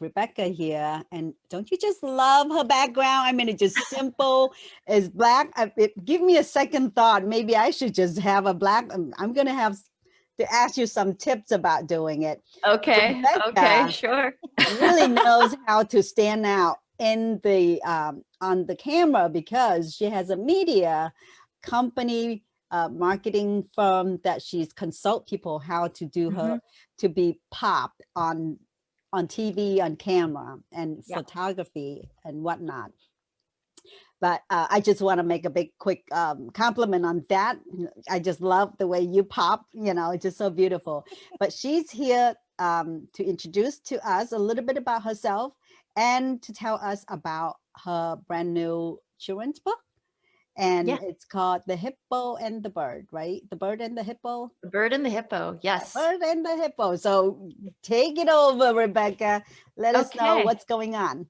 Rebecca here, and don't you just love her background? I mean, it's just simple. It's black. Give me a second thought. Maybe I should just have a black. I'm gonna have to ask you some tips about doing it. Okay. Okay. Rebecca Sure. really knows how to stand out in the on the camera because she has a media company, marketing firm that she's consult people how to do Hmm. her to be popped on TV, on camera, and Yeah. photography and whatnot. But I just want to make a big, quick compliment on that. I just love the way you pop. It's just so beautiful. But she's here to introduce to us a little bit about herself and to tell us about her brand new children's book. And Yeah. it's called The Hippo and the Bird, right? The Bird and the Hippo. The Bird and the Hippo. Yes. Bird and the Hippo. So take it over, Rebecca. Let us know Okay. what's going on.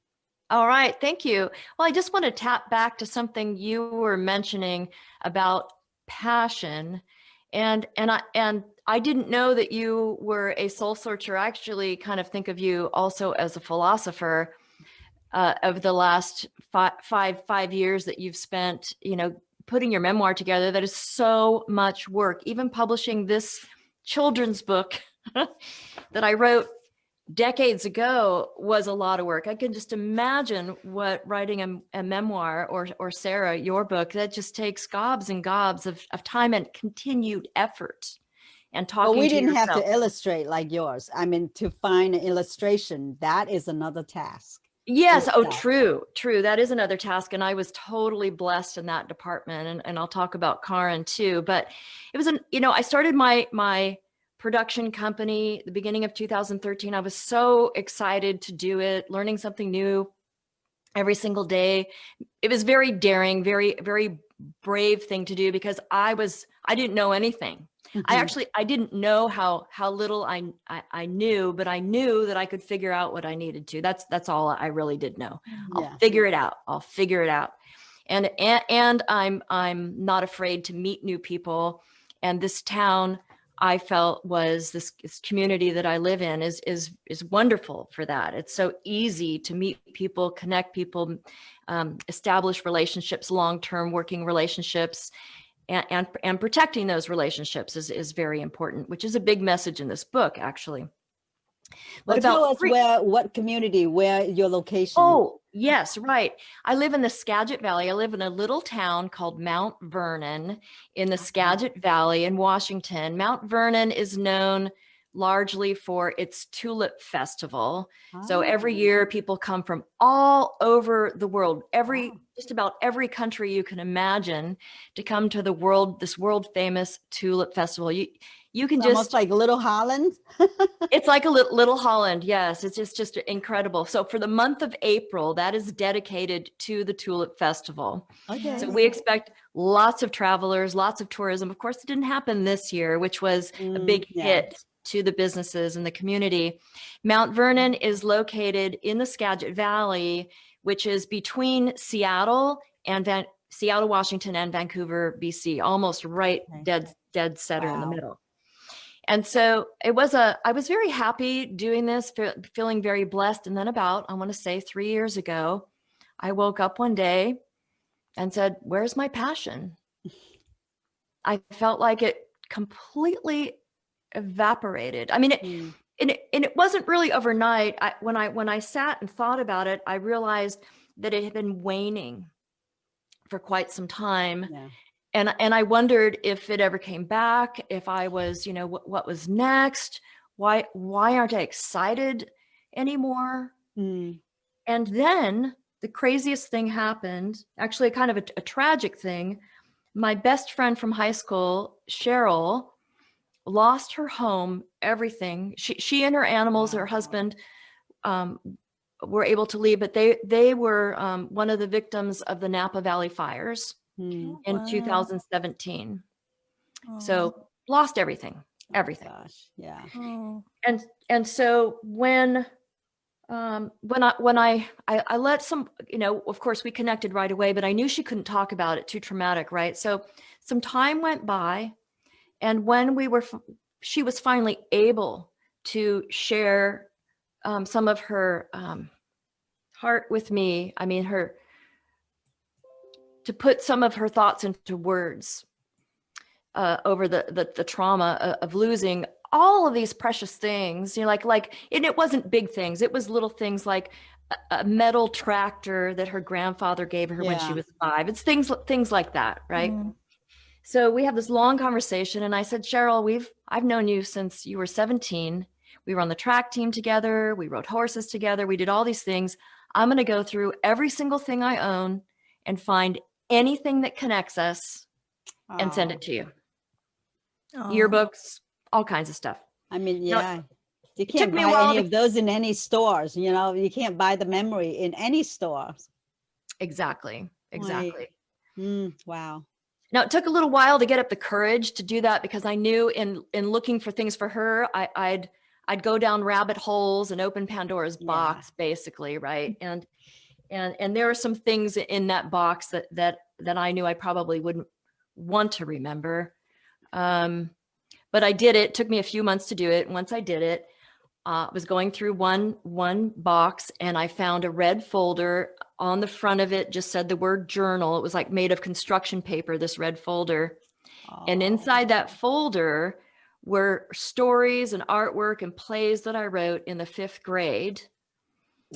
All right. Thank you. Well, I just want to tap back to something you were mentioning about passion. And I didn't know that you were a soul searcher. I actually kind of think of you also as a philosopher. Of the last five years that you've spent, putting your memoir together. That is so much work. Even publishing this children's book that I wrote decades ago was a lot of work. I can just imagine what writing a memoir or Sarah, your book, that just takes gobs and gobs of time and continued effort and But talking we to didn't have yourself. to illustrate like yours. I mean, to find an illustration, that is another task in Yes. Oh, itself. true, true. That is another task. And I was totally blessed in that department. And I'll talk about Karin too. But it was I started my production company at the beginning of 2013. I was so excited to do it, learning something new every single day. It was very daring, very, very brave thing to do because I didn't know anything. Mhm. I didn't know how little I knew, but I knew that I could figure out what I needed to. That's all I really did know. I'll Yeah. figure it out. I'll figure it out. And I'm not afraid to meet new people. And this town, I felt, was this community that I live in is wonderful for that. It's so easy to meet people, connect people, establish relationships, long-term working relationships, and protecting those relationships is very important, which is a big message in this book, actually. But Well, tell about us what community, where your location. Oh, yes, right. I live in the Skagit Valley. I live in a little town called Mount Vernon in the Uh-huh. Skagit Valley in Washington. Mount Vernon is known largely for its tulip festival. So every Oh, year people come from all over the world, wow. just about every country you can imagine, to come to this world famous tulip festival. You can It's almost just like Little Holland. It's like a little Holland. Yes, it's just incredible. So for the month of April, that is dedicated to the Tulip Festival. So Okay. we expect lots of travelers, lots of tourism. Of course, it didn't happen this year, which was a big Yeah. hit to the businesses and the community. Mount Vernon is located in the Skagit Valley, which is between Seattle, Washington, and Vancouver, BC, almost right Okay. dead center in the Wow. middle. And so I was very happy doing this, feeling very blessed. And then I want to say 3 years ago, I woke up one day and said, where's my passion? I felt like it completely evaporated. I mean, Mm. it wasn't really overnight. When I sat and thought about it, I realized that it had been waning for quite some time. Yeah. And I wondered if it ever came back, if I was, what was next? Why aren't I excited anymore? Mm. And then the craziest thing happened, actually kind of a tragic thing. My best friend from high school, Cheryl, lost her home, everything. She and her animals, her Wow. husband, um, were able to leave, but they were one of the victims of the Napa Valley fires Mm. in 2017. Oh, So lost everything, Oh everything. gosh. Yeah. oh, And so when I let some, of course we connected right away, but I knew she couldn't talk about it, too traumatic, right? So some time went by, and when she was finally able to share some of her heart with me. I mean, to put some of her thoughts into words over the trauma of losing all of these precious things, you know, and it wasn't big things. It was little things like a metal tractor that her grandfather gave her when she was 5. It's things like that, right? Mm. So we have this long conversation, and I said, Cheryl, I've known you since you were 17. We were on the track team together. We rode horses together. We did all these things. I'm going to go through every single thing I own and find anything that connects us and send it to you. Yearbooks, all kinds of stuff. I mean, Now, yeah, you it took can't me a buy while any to- of those in any stores. You know, you can't buy the memory in any stores. Exactly. Wow. Now, it took a little while to get up the courage to do that, because I knew in looking for things for her, I'd go down rabbit holes and open Pandora's box, basically, right? And there are some things in that box that I knew I probably wouldn't want to remember. But I did it. It took me a few months to do it. And once I did it, I was going through one box, and I found a red folder. On the front of it just said the word journal. It was like made of construction paper, this red folder. And inside that folder were stories and artwork and plays that I wrote in the 5th grade.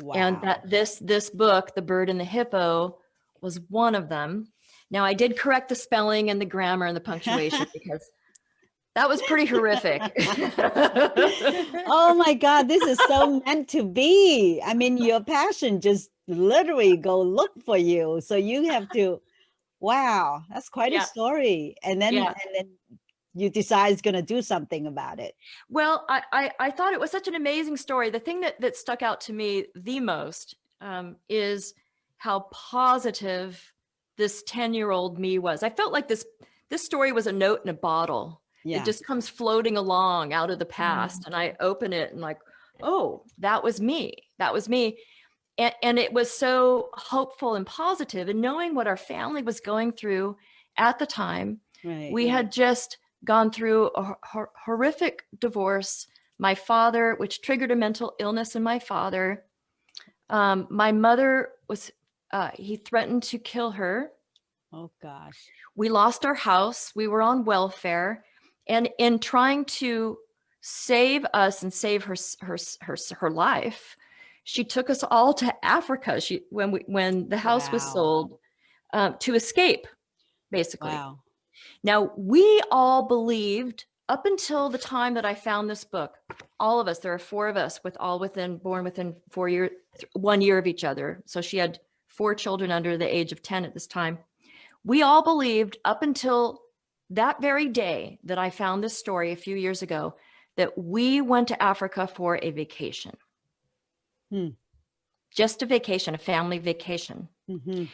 Wow. And that this book, The Bird and the Hippo, was one of them. Now, I did correct the spelling and the grammar and the punctuation because that was pretty horrific. Oh my God, this is so meant to be. I mean, your passion just literally go look for you. So you have to, wow, that's quite a story. And then you decide it's going to do something about it. Well, I thought it was such an amazing story. The thing that stuck out to me the most is how positive this 10-year-old me was. I felt like this story was a note in a bottle. It just comes floating along out of the past. And I open it and like, oh, that was me. That was me. And it was so hopeful and positive. And knowing what our family was going through at the time, we had just gone through a horrific divorce. My father, which triggered a mental illness in my father. My mother he threatened to kill her. Oh gosh. We lost our house. We were on welfare. And in trying to save us and save her life, she took us all to Africa. When the house was sold, to escape, basically. Wow. Now, we all believed up until the time that I found this book, all of us, there are 4 of us born within 1 year of each other. So she had 4 children under the age of 10 at this time. We all believed up until that very day that I found this story a few years ago, that we went to Africa for a vacation. Just a vacation, a family vacation. Mm-hmm.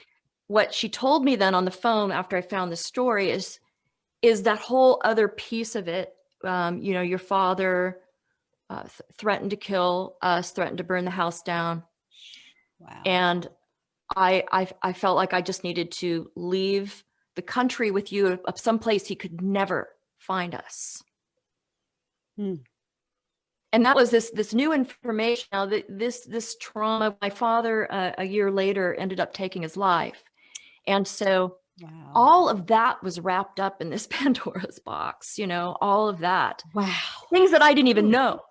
What she told me then on the phone after I found the story is that whole other piece of it. You know, your father threatened to kill us, threatened to burn the house down. Wow. And I felt like I just needed to leave the country with you, of some place he could never find us. And that was this new information. Now this trauma, my father a year later ended up taking his life. And so all of that was wrapped up in this Pandora's box, you know, all of that. Wow. Things that I didn't even know.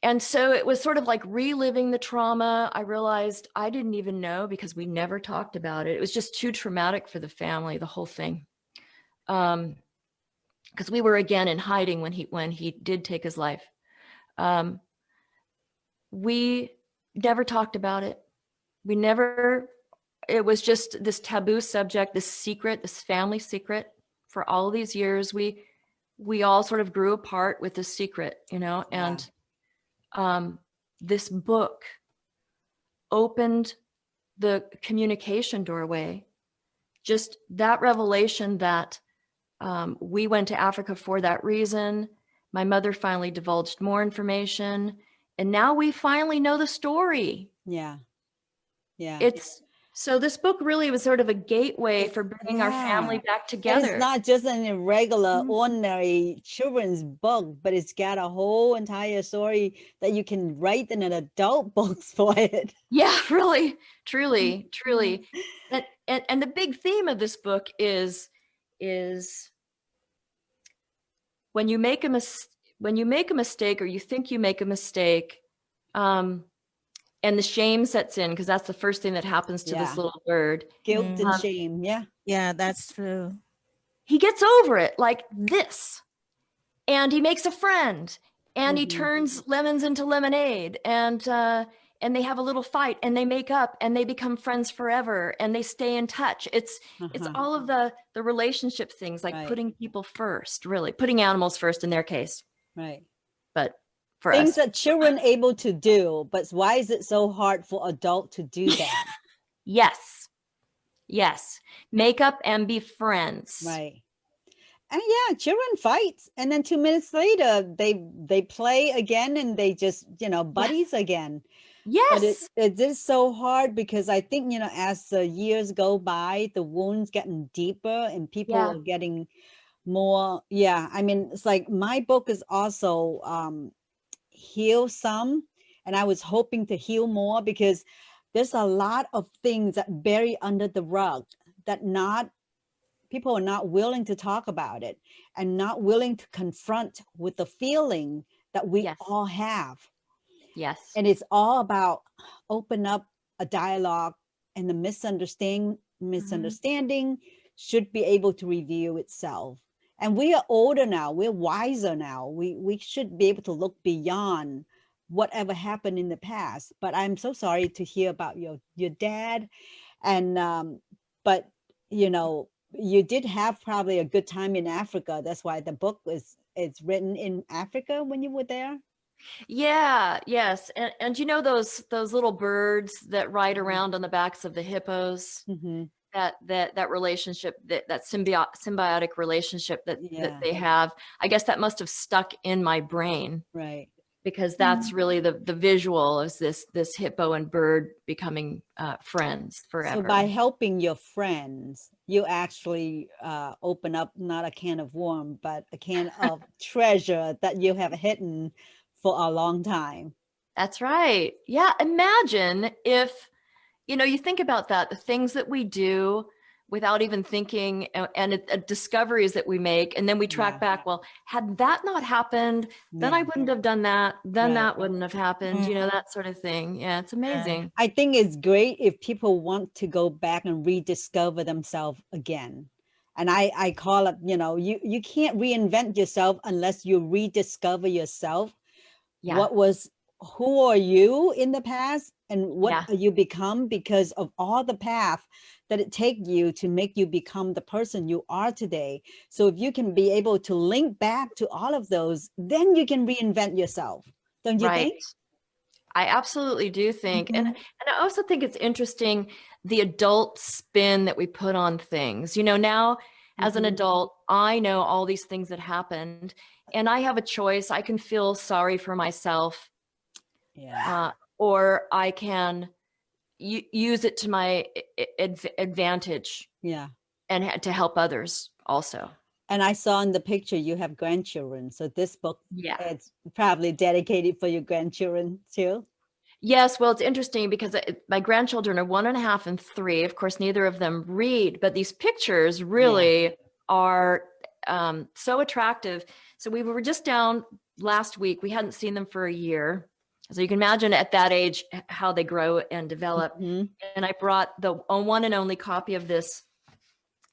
And so it was sort of like reliving the trauma. I realized I didn't even know, because we never talked about it. It was just too traumatic for the family, the whole thing. Because we were again in hiding when he did take his life. We never talked about it. It was just this taboo subject, this secret, this family secret. For all of these years, we all sort of grew apart with this secret, you know, and this book opened the communication doorway. Just that revelation that we went to Africa for that reason. My mother finally divulged more information, and now we finally know the story. Yeah. It's So this book really was sort of a gateway for bringing our family Yeah. back And it's together. not just an irregular, Mhm. ordinary children's book, but it's got a whole entire story that you can write in an adult books for it. Yeah, really, truly, truly. And the big theme of this book is when you make a when you make a mistake or you think you make a mistake, um, and the shame sets in, because that's the first thing that happens to this Yeah. little bird. Guilt and Mm, Um, shame. Yeah. yeah, that's true. he gets over it like this, and he makes a friend, and he Mhm. turns lemons into lemonade, and they have a little fight, and they make up, and they become friends forever, and they stay in touch. It's Uh-huh. all of the relationship things, like Right. putting people first, really putting animals first in their case, Right. but for Things us. that children able to do, but why is it so hard for adult to do that? Yes, yes, make up and be friends. Right. And yeah, children fight, and then 2 minutes later they play again, and they just, Yes, buddies again. But yes, it is so hard because I think, as the years go by, the wounds getting deeper and people yeah, are getting more. Yeah, I mean, it's like my book is also heal some, and I was hoping to heal more because there's a lot of things that bury under the rug that not people are not willing to talk about it and not willing to confront with the feeling that we yes, all have. yes, And it's all about open up a dialogue, and the mhm, misunderstanding should be able to review itself. And we are older now, we're wiser now, we should be able to look beyond whatever happened in the past. But I'm so sorry to hear about your dad. And but you did have probably a good time in Africa. That's why the book was it's written in Africa when you were there. yeah, yes, and you know those little birds that ride Mhm. around on the backs of the hippos, Mhm. that relationship, that symbiotic relationship that Yeah, they have. I guess that must have stuck in my brain, right. because Mm. that's really the visual of this hippo and bird becoming friends So forever. by helping your friends, you actually open up not a can of worm, but a can of treasure that you have hidden for a long time. That's right. Yeah, imagine if, you think about that, the things that we do without even thinking, and discoveries that we make, and then we track Yeah, back, well, had that not happened, then I yeah, wouldn't have done that, then right. that wouldn't have happened, Mm, that sort of thing. Yeah, it's yeah. amazing. I think it's great if people want to go back and rediscover themselves again. And I call it, you can't reinvent yourself unless you rediscover yourself. Yeah, What was Who are you in the past, and what yeah, are you become because of all the path that it take you to make you become the person you are today. So if you can be able to link back to all of those, then you can reinvent yourself, don't you right. think? I absolutely do think, and Mhm. I also think it's interesting, the adult spin that we put on things. Now as an Hmm. adult, I know all these things that happened, and I have a choice. I can feel sorry for myself, Yeah. uh, or I can use it to my advantage, Yeah. and to help others also. And I saw in the picture you have grandchildren, so this book Yeah. it's probably dedicated for your grandchildren too. Yes, well, it's interesting because my grandchildren are 1.5 and 3. Of course, neither of them read, but these pictures Yeah. really are so attractive. So we were just down last week. We hadn't seen them for a year. So you can imagine at that age how they grow and develop. Hmm. And I brought the one and only copy of this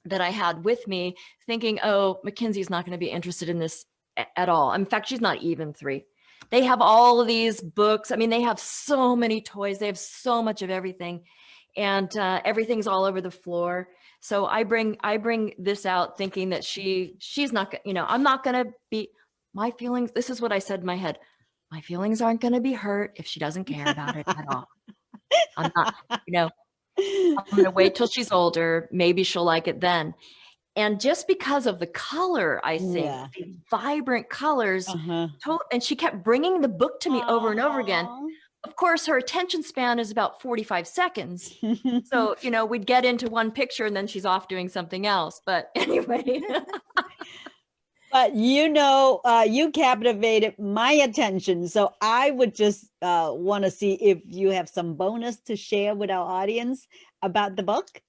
that I had with me, thinking, oh, Mackenzie's not going to be interested in this at all. In fact, she's not even 3. They have all of these books. I mean, they have so many toys. They have so much of everything, and everything's all over the floor. So I bring this out thinking that she's not, I'm not going to be, my feelings. This is what I said in my head. My feelings aren't going to be hurt if she doesn't care about it at all. I'm not, you know, I'm going to wait till she's older. Maybe she'll like it then. And just because of the color, I think Yeah. the vibrant colors, Uh-huh. and she kept bringing the book to me over and over again. Aw. of course, her attention span is about 45 seconds. So, we'd get into one picture and then she's off doing something else. But anyway. But you captivated my attention. So I would just want to see if you have some bonus to share with our audience about the book.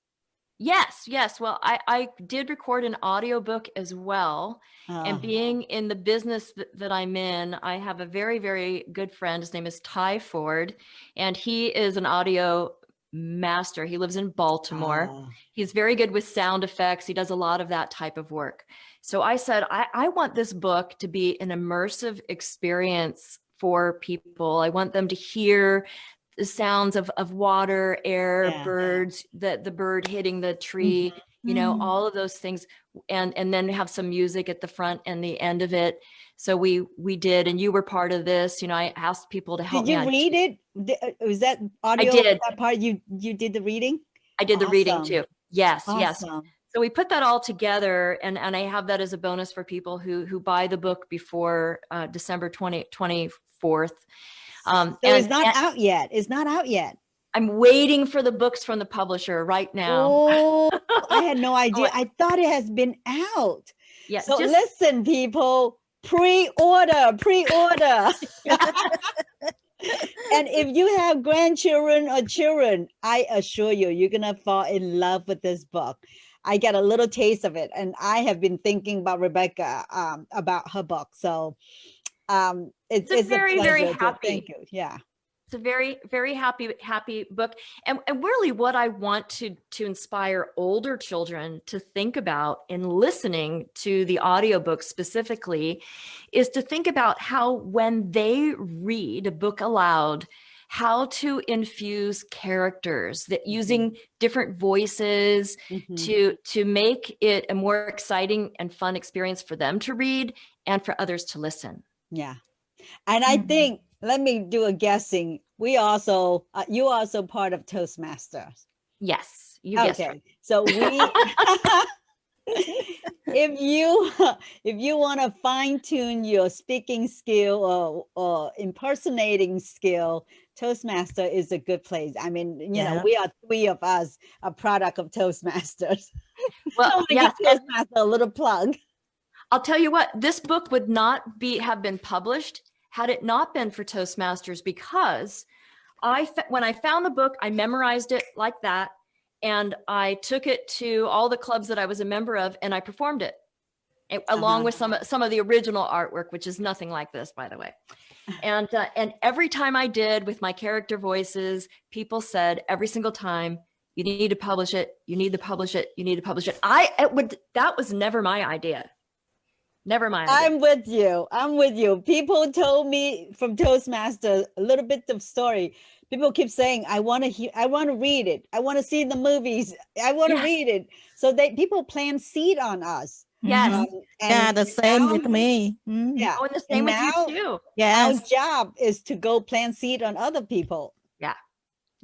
Yes. Well, I did record an audiobook as well. And being in the business that I'm in, I have a very, very good friend. His name is Ty Ford, and he is an audio master. He lives in Baltimore. He's very good with sound effects. He does a lot of that type of work. So I said, I want this book to be an immersive experience for people. I want them to hear the sounds of water, air, birds, the bird hitting the tree, all of those things, and then have some music at the front and the end of it. So we did, and you were part of this. I asked people to help me. Did you read it? Was that audio? I did. That part you did the reading? I did the reading too. Yes, yes. So we put that all together, and I have that as a bonus for people who buy the book before December 24th. So it's not out yet. It's not out yet. I'm waiting for the books from the publisher right now. Oh, I had no idea. I thought it has been out. Yeah. So listen, people, pre-order. And if you have grandchildren or children, I assure you, you're going to fall in love with this book. I get a little taste of it, and I have been thinking about Rebecca, about her book. So it's a very, very happy. Thank you. Yeah. It's a very, very happy book. And really what I want to inspire older children to think about in listening to the audiobook specifically is to think about how when they read a book aloud, how to infuse characters, that using different voices to make it a more exciting and fun experience for them to read and for others to listen. Yeah. And I think, let me do a guessing. We also, you also part of Toastmasters. Yes. You guessed right. So if you want to fine tune your speaking skill or impersonating skill, Toastmaster is a good place. I mean, you know, we are three of us a product of Toastmasters. Well, yes, Toastmaster a little plug. I'll tell you what, this book would not have been published had it not been for Toastmasters, because when I found the book, I memorized it like that, and I took it to all the clubs that I was a member of, and I performed it along with some of the original artwork, which is nothing like this, by the way. And every time I did with my character voices, people said every single time, "You need to publish it. You need to publish it. You need to publish it." That was never my idea. Never mind. I'm with you. People told me from Toastmasters a little bit of story. People keep saying, I want to read it. I want to see the movies. I want to read it. So people plant seed on us. Yes. The same with me. Yeah. Oh, and the same with you too. Our job is to go plant seed on other people. Yeah.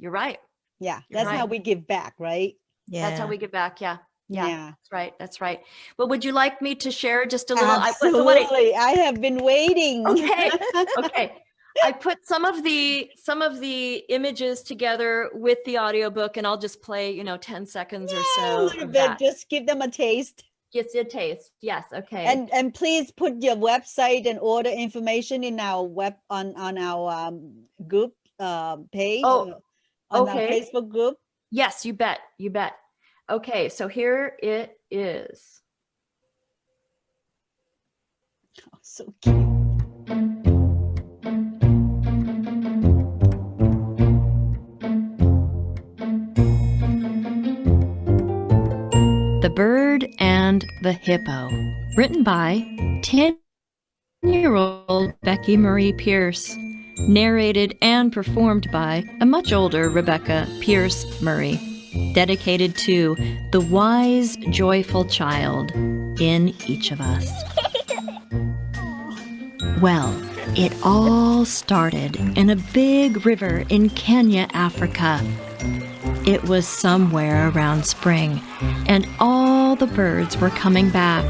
You're right. Yeah. That's how we give back, right? Yeah. That's how we give back. Yeah. Yeah, that's right. Well, would you like me to share just a little? Absolutely. I have been waiting. Okay. I put some of the images together with the audiobook, and I'll just play, 10 seconds or so. A little bit. Just give them a taste. Just a taste. Yes. Okay. And please put your website and order information in our on our group page. On our Facebook group. Yes, you bet. You bet. Okay, so here it is. Oh, so cute. The Bird and the Hippo, written by 10-year-old Becky Marie Pierce, narrated and performed by a much older Rebecca Pierce Murray. Dedicated to the wise, joyful child in each of us. Well, it all started in a big river in Kenya, Africa. It was somewhere around spring, and all the birds were coming back.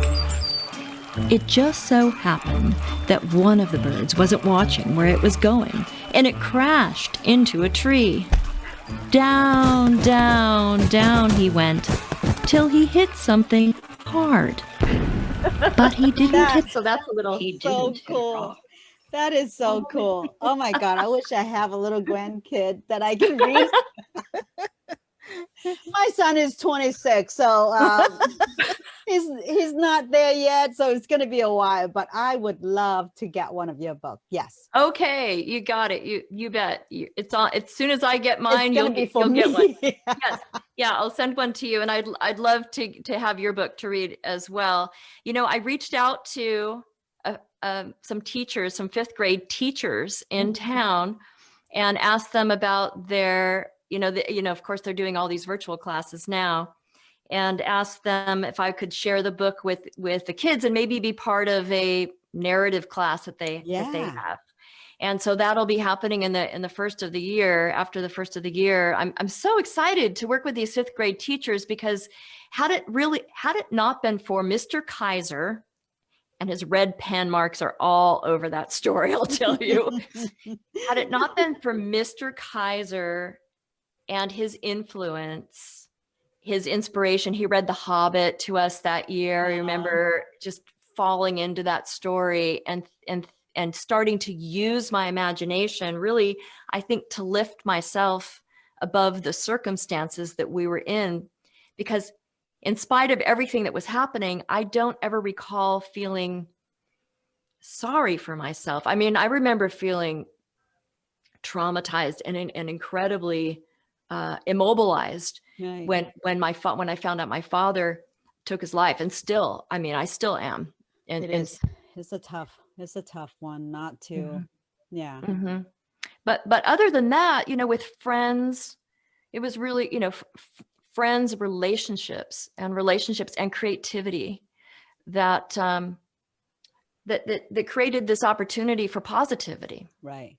It just so happened that one of the birds wasn't watching where it was going, and it crashed into a tree. Down, down, down he went, till he hit something hard. But he didn't hit. So that's a little He so didn't hit cool. rock. That is so cool. Oh my God. I wish I have a little grandkid that I can read. My son is 26, so he's not there yet, so it's going to be a while, but I would love to get one of your books. Yes. Okay, you got it. You bet. It's on. As soon as I get mine, It's you'll going to be get, for you'll me. get one. Yes. Yeah, I'll send one to you, and I'd love to have your book to read as well. You know, I reached out to some teachers, some fifth grade teachers in town, and asked them about their, of course, they're doing all these virtual classes now, and asked them if I could share the book with the kids and maybe be part of a narrative class that they Yeah. have. And so that'll be happening in the first of the year. After the first of the year, I'm so excited to work with these fifth grade teachers, because had it not been for Mr. Kaiser, and his red pen marks are all over that story, I'll tell you. Had it not been for Mr. Kaiser and his influence, his inspiration, he read The Hobbit to us that year. I remember just falling into that story and starting to use my imagination, really, I think, to lift myself above the circumstances that we were in. Because in spite of everything that was happening, I don't ever recall feeling sorry for myself. I mean, I remember feeling traumatized and incredibly immobilized Right. when I found out my father took his life. And still, I mean, I still am. And It is. It's a tough one not to. Yeah. Mm-hmm. But other than that, with friends, it was really, friends, relationships and creativity that that created this opportunity for positivity. Right.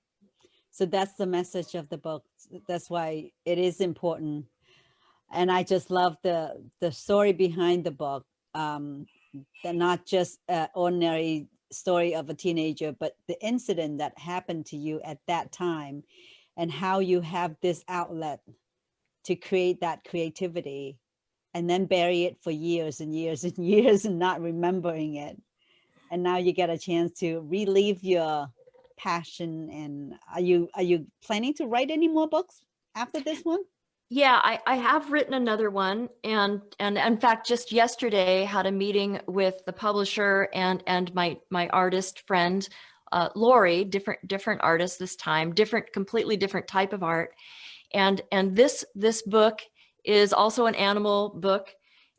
So that's the message of the book. That's why it is important. And I just love the story behind the book. They're not just an ordinary story of a teenager, but the incident that happened to you at that time, and how you have this outlet to create that creativity and then bury it for years and years and years and not remembering it. And now you get a chance to relive your passion. And are you planning to write any more books after this one? Yeah, I have written another one, and in fact, just yesterday had a meeting with the publisher and my artist friend, Lori, different artist this time, completely different type of art, and this book is also an animal book.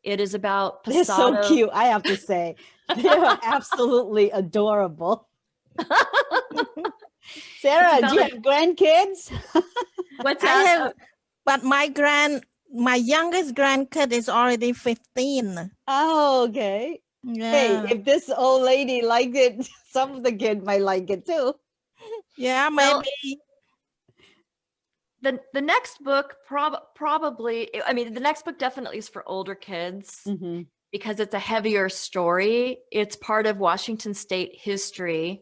It is about They're so Pasado. cute, I have to say. They're absolutely adorable. Sarah, do you have grandkids? What's I that? have, but my youngest grandkid is already 15. Oh, okay. Hey, Yeah. if this old lady liked it, some of the kids might like it too. Yeah, Well, maybe. the next book probably, I mean, the next book definitely is for older kids. Mm-hmm. Because it's a heavier story. It's part of Washington state history.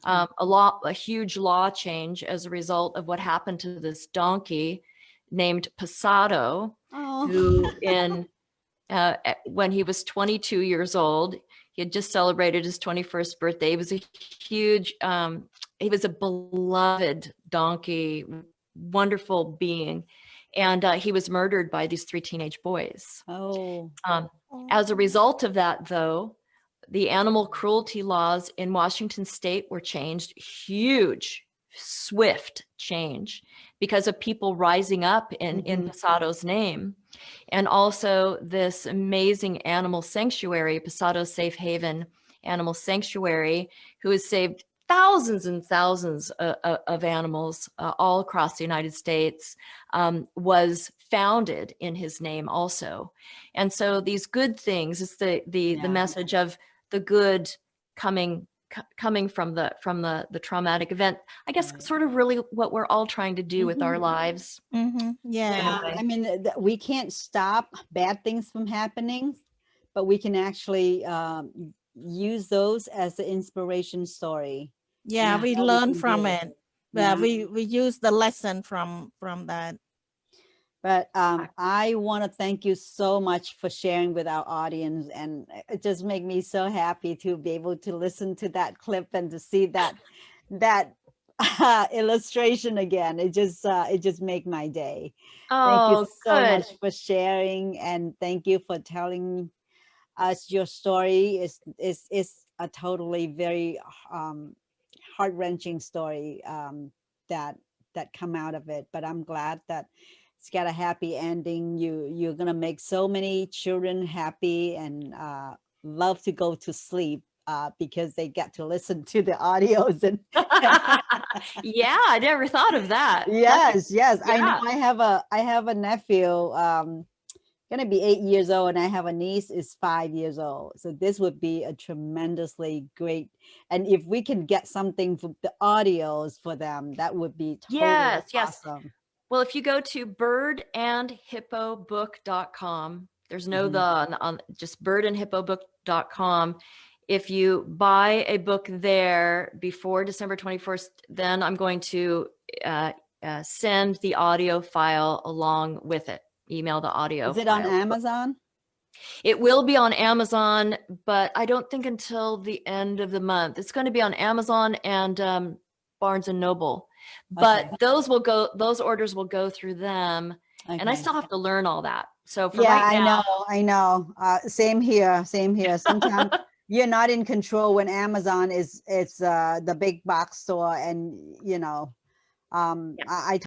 A huge law change as a result of what happened to this donkey named Pasado, Oh. who when he was 22 years old, he had just celebrated his 21st birthday. He was he was a beloved donkey, wonderful being. And he was murdered by these 3 teenage boys. Oh. As a result of that, though, the animal cruelty laws in Washington state were changed, huge, swift change, because of people rising up in Pasado's name. And also this amazing animal sanctuary, Pasado Safe Haven Animal Sanctuary, who has saved thousands and thousands of animals all across the United States, was founded in his name also. And so these good things, it's the message of the good coming from the traumatic event, I guess. Right. Sort of really what we're all trying to do with our lives. Yeah. I mean, we can't stop bad things from happening, but we can actually use those as the inspiration story. Yeah, and we how learn can from do it. Yeah. We use the lesson from that. But I want to thank you so much for sharing with our audience, and it just make me so happy to be able to listen to that clip and to see that illustration again. It just make my day. Thank you Oh, so good. much for sharing, and thank you for telling us your story. Is a totally very heart-wrenching story that come out of it, but I'm glad that it's got a happy ending. You're gonna make so many children happy, and love to go to sleep because they get to listen to the audios. And Yeah, I never thought of that. yes, I know. Yeah. I have a nephew gonna be 8 years old, and I have a niece is 5 years old. So this would be a tremendously great, and if we can get something for the audios for them, that would be totally Yes. awesome. Well, if you go to birdandhippobook.com, there's no Mhm. the on just birdandhippobook.com. If you buy a book there before December 21st, then I'm going to send the audio file along with it. Email the audio Is it on file. Amazon? It will be on Amazon, but I don't think until the end of the month. It's going to be on Amazon and Barnes and Noble, but Okay. those orders will go through them, and I Okay. still have to learn all that. So for Yeah, right now, I know. Same here. Sometimes you're not in control when Amazon is it's the big box store, and I